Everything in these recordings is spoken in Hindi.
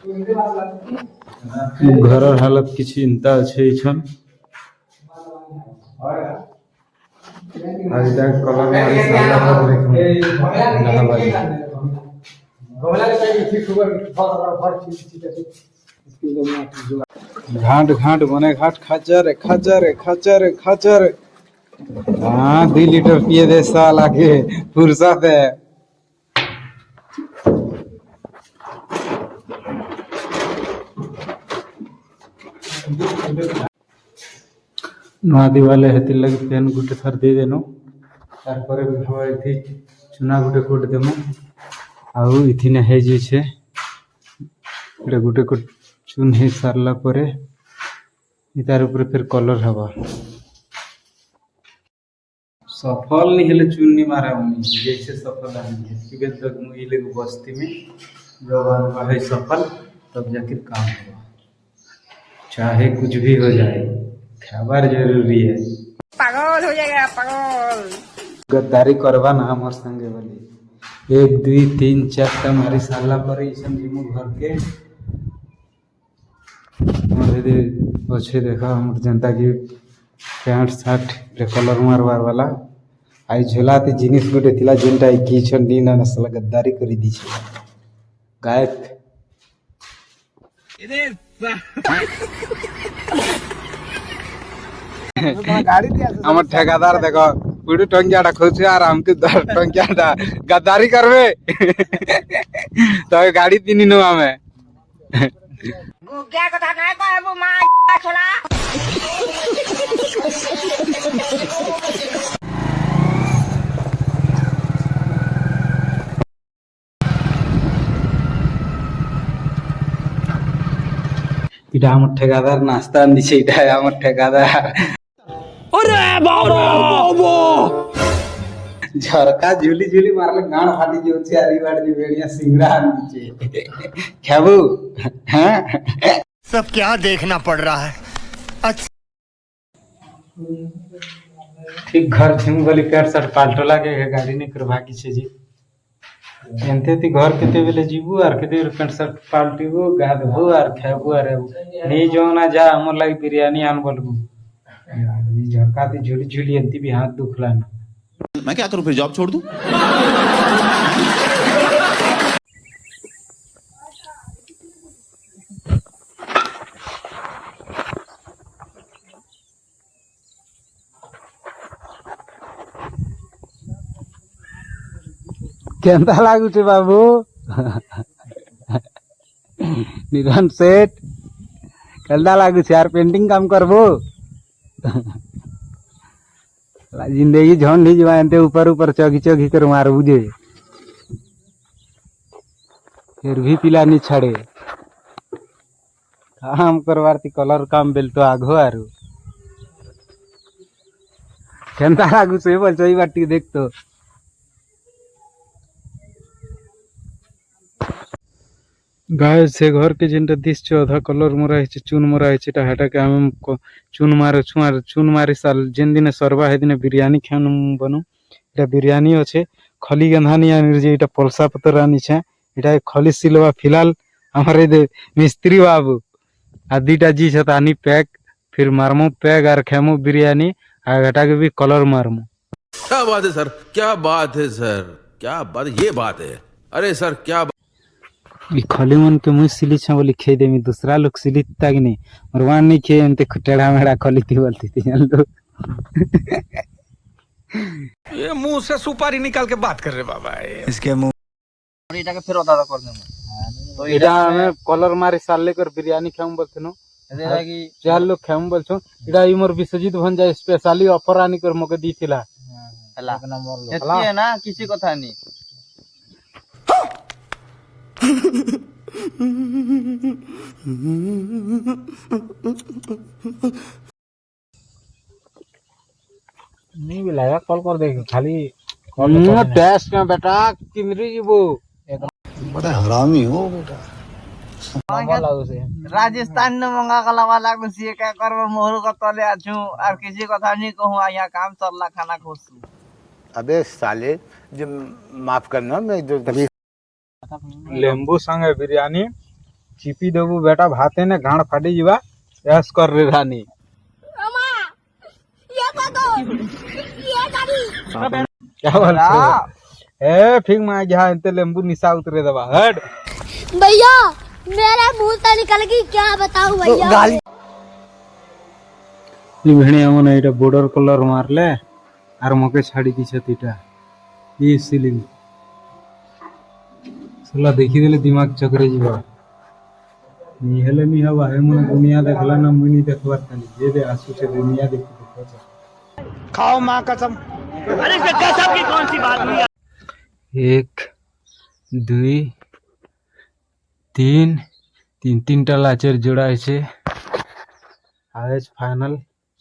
घर हालत किसी चिंता अच्छे छन आज तक कलर मारी साला पर घाट घाट बने घाट खचर खचर खचर खचर। हाँ 2 लीटर पिए दे साला के फुर्सत है। नुआ दिवाले हेती लगे फेन गुटे थर दे देनो तार परे भाव इथि चुना गुटे कोट देमो आउ इथि ने हे जे छे एटा गुटे कोट चुन हे सारला परे इतार ऊपर फिर कलर हवा सफल नहीं हेले चुन नहीं मारा उनी जैसे सफल आनी है तक मुई ले बस्ती में जब आना है सफल तब जाकर काम होगा चाहे कुछ भी हो जाए खबर जरूरी है। पागल हो जाएगा पागल। गद्दारी करवा ना हमार संगे वाली 1 2 3 4 मारी साला पर इसन जिमु घर के मोरे दे अच्छे देखा हमर जनता की 65 60 रे कलर मारवार वाला आई झोलाते जिनिस गोटे थिला जेनटा की छन नी ना साला गद्दारी करी दी छे गायक আমার ठेकेदार देखो 20 टंकियाटा खोज আর हमके 10 टंकियाटा गद्दारी करबे तो गाड़ी तीनी नो हमें क्या कथा काय कहबो मां छोड़ा। इटा हमर ठेकेदार नाश्ता दिছে इटा हमर ठेकेदार। अरे बाबा झरका झुली झुली मारले गाण फाटी जोची आरी बाड़ जी बेड़िया सिंगड़ा नीचे खाबू हैं सब क्या देखना पड़ रहा है। अच्छा ठीक घर झिम गली पैर शर्ट पाल्टला के गाड़ी नहीं करवा की छे जी एनते ती घर केते बेले जीबू आर केते पैंट शर्ट पाल्टीबू गाधबू आर खाबू आर नहीं जो ना जा हमर लागी बिरयानी आन बोलबू झरका ती झुली झुली एनती भी हाथ दुखला ना मैं क्या करूं फिर जॉब छोड़ दूं। केंता लागू छे बाबू निरन सेठ केंता लागू छे यार पेंटिंग काम करबो जिंदगी झोंड नहीं जवा एनते ऊपर ऊपर चौकी चौकी कर मार बुझे फिर भी पिला नहीं छाड़े काम करवारती कलर काम बेल तो आगो आरु केंता लागू छे बोल चई बाटी देख तो गाय से घर के जेनटा दिस अधा कलर मरा है चून मरा है हेटा के हम चून मारे छुआर चून मारी साल जेन दिन सरवा है दिन बिरयानी खान बनू एटा बिरयानी अच्छे खली गंधानी आनी जे एटा पलसा पतर आनी छे एटा खली सिलवा फिलहाल हमारे दे मिस्त्री बाबू आदिटा जी छत आनी पैक फिर मारमो पैक आर खेमो बिरयानी आ हेटा के भी कलर मारमो। क्या बात है सर क्या बात है सर क्या बात ये बात है अरे सर क्या खली मन के मुई सिली छा बोली खे देमी दूसरा लोग सिली तक नहीं मरवान नहीं खे एनते टेढ़ा मेढ़ा खली थी बोलती थी जान लो ये मुंह से सुपारी निकाल के बात कर रहे बाबा इसके मुंह इटा के फिर ओदा कर देम तो इटा हमें कलर मारी साले कर बिरयानी खाऊं बोलते नो एदेरा की 4 लोग खाऊं बोलछो इटा इमर विश्वजीत भन जाय स्पेशली ऑफर आनी कर मके दी थिला हला नंबर लो है ना किसी कथा नहीं नहीं भी लगा कॉल कर देख खाली टेस्ट में बेटा किमरी जीबो बड़ा हरामी हो बेटा। राजस्थान ने मंगा कला वाला को सी का करबो मोहर को तले आछू और किसी कथा नहीं कहूं यहां काम चलला खाना खोसू। अबे साले जो माफ करना मैं जो तभी लेम्बू संगे बिरयानी चिपी देबू बेटा भाते ने गाड़ फाटी जीवा ऐस कर रे रानी क्या बोल ए फिर मैं यहाँ इनते लेंबू निशा उतरे दबा हट भैया मेरे मुंह से निकल गई क्या बताऊं भैया ये भेड़िया मन एटा बॉर्डर कलर मारले आर मके छाड़ी दी छतीटा ये सीलिंग सला देखी देले दिमाग चक्रे जीवा नी हेले नी हवा हे मन दुनिया देखला ना मुनी देखबार खाली जे दे आंसू से दुनिया देखो खाओ माँ कसम। अरे गजब की कौन सी बात हुई? 1 2 3 तीनटा लाचेर जोड़ा আছে आज फाइनल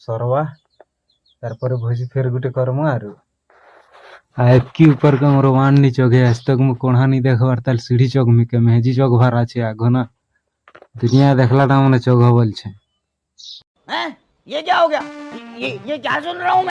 सरवा तारपर भोजी फेर गुटे करम आरो आब की ऊपर का मोर वान नी चगे आज तक मु कोणा नी देखबार ताल सीढ़ी चौक में के मेहजी चौक भर আছে आगोना दुनिया देखला ता मने चौक बोल छे हैं? ये क्या हो गया? ये क्या सुन रहा हूँ मैं?